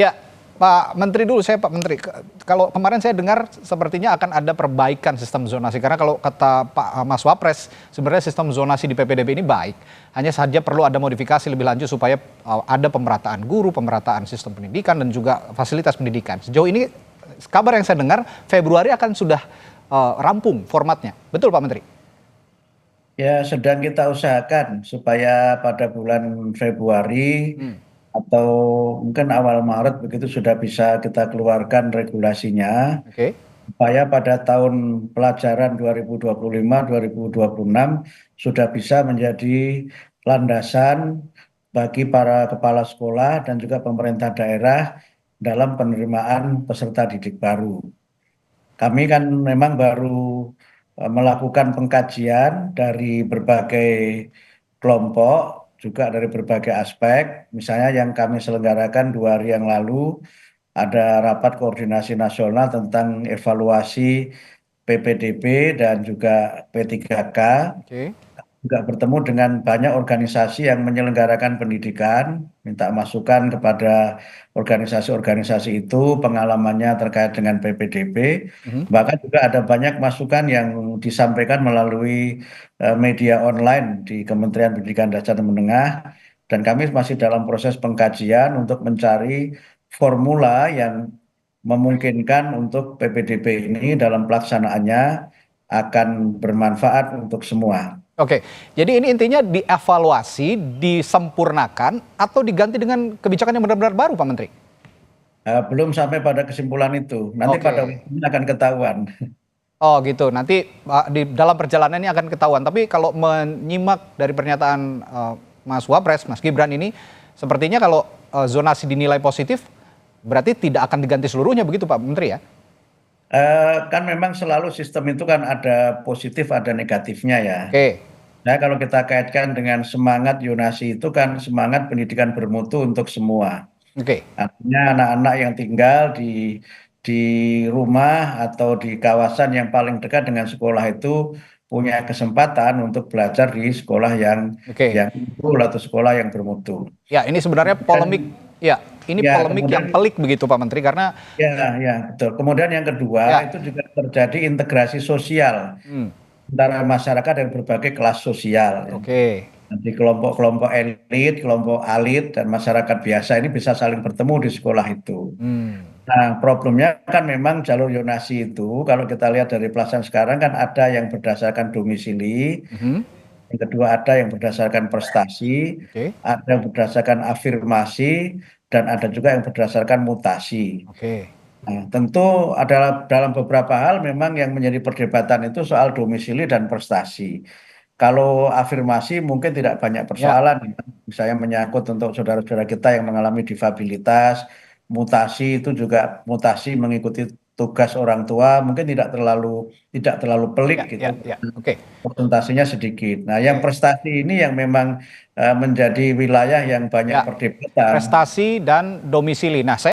Ya, Pak Menteri dulu, saya Pak Menteri. Kalau kemarin saya dengar sepertinya akan ada perbaikan sistem zonasi. Karena kalau kata Pak Mas Wapres, sebenarnya sistem zonasi di PPDB ini baik. Hanya saja perlu ada modifikasi lebih lanjut supaya ada pemerataan guru, pemerataan sistem pendidikan, dan juga fasilitas pendidikan. Sejauh ini, kabar yang saya dengar, Februari akan sudah rampung formatnya. Betul Pak Menteri? Ya, sedang kita usahakan supaya pada bulan Februari Hmm, atau mungkin awal Maret begitu sudah bisa kita keluarkan regulasinya, Oke. supaya pada tahun pelajaran 2025-2026 sudah bisa menjadi landasan bagi para kepala sekolah dan juga pemerintah daerah dalam penerimaan peserta didik baru. Kami kan memang baru melakukan pengkajian dari berbagai kelompok, juga dari berbagai aspek. Misalnya yang kami selenggarakan 2 hari yang lalu, ada rapat koordinasi nasional tentang evaluasi PPDB dan juga P3K. Oke. Juga bertemu dengan banyak organisasi yang menyelenggarakan pendidikan, minta masukan kepada organisasi-organisasi itu, pengalamannya terkait dengan PPDB. Mhm. Bahkan juga ada banyak masukan yang disampaikan melalui media online di Kementerian Pendidikan Dasar dan Menengah. Dan kami masih dalam proses pengkajian untuk mencari formula yang memungkinkan untuk PPDB ini dalam pelaksanaannya akan bermanfaat untuk semua. Oke, jadi ini intinya dievaluasi, disempurnakan, atau diganti dengan kebijakan yang benar-benar baru, Pak Menteri? Belum sampai pada kesimpulan itu. Nanti pada Oke. waktunya akan ketahuan. Oh gitu, nanti di dalam perjalanan ini akan ketahuan. Tapi kalau menyimak dari pernyataan Mas Wapres, Mas Gibran ini, sepertinya kalau zonasi dinilai positif, berarti tidak akan diganti seluruhnya begitu Pak Menteri ya? Kan memang selalu sistem itu kan ada positif, ada negatifnya ya. Oke, Nah, kalau kita kaitkan dengan semangat Yonasi itu kan semangat pendidikan bermutu untuk semua. oke. Artinya anak-anak yang tinggal di rumah atau di kawasan yang paling dekat dengan sekolah itu punya kesempatan untuk belajar di sekolah Oke. yang unggul atau sekolah yang bermutu. Ya, ini sebenarnya polemik, Dan ya, ini ya polemik yang kemudian pelik begitu Pak Menteri, karena ya, ya, betul. Kemudian yang kedua ya, itu juga terjadi integrasi sosial hmm, antara masyarakat dari berbagai kelas sosial. Ya. oke. Nanti kelompok-kelompok elit, kelompok alit, dan masyarakat biasa ini bisa saling bertemu di sekolah itu. Hmm, Nah, problemnya kan memang jalur zonasi itu, kalau kita lihat dari pelaksanaan sekarang kan ada yang berdasarkan domisili, mhm, yang kedua ada yang berdasarkan prestasi, oke, ada yang berdasarkan afirmasi, dan ada juga yang berdasarkan mutasi. oke. Nah, tentu adalah dalam beberapa hal memang yang menjadi perdebatan itu soal domisili dan prestasi. Kalau afirmasi mungkin tidak banyak Ya, persoalan, misalnya menyangkut untuk saudara-saudara kita yang mengalami difabilitas, mutasi itu juga mutasi mengikuti tugas orang tua, mungkin tidak terlalu pelik ya, gitu, ya, ya, oke, persentasenya sedikit. Nah, yang oke. prestasi ini yang memang menjadi wilayah yang banyak Ya, perdebatan. prestasi dan domisili. Nah,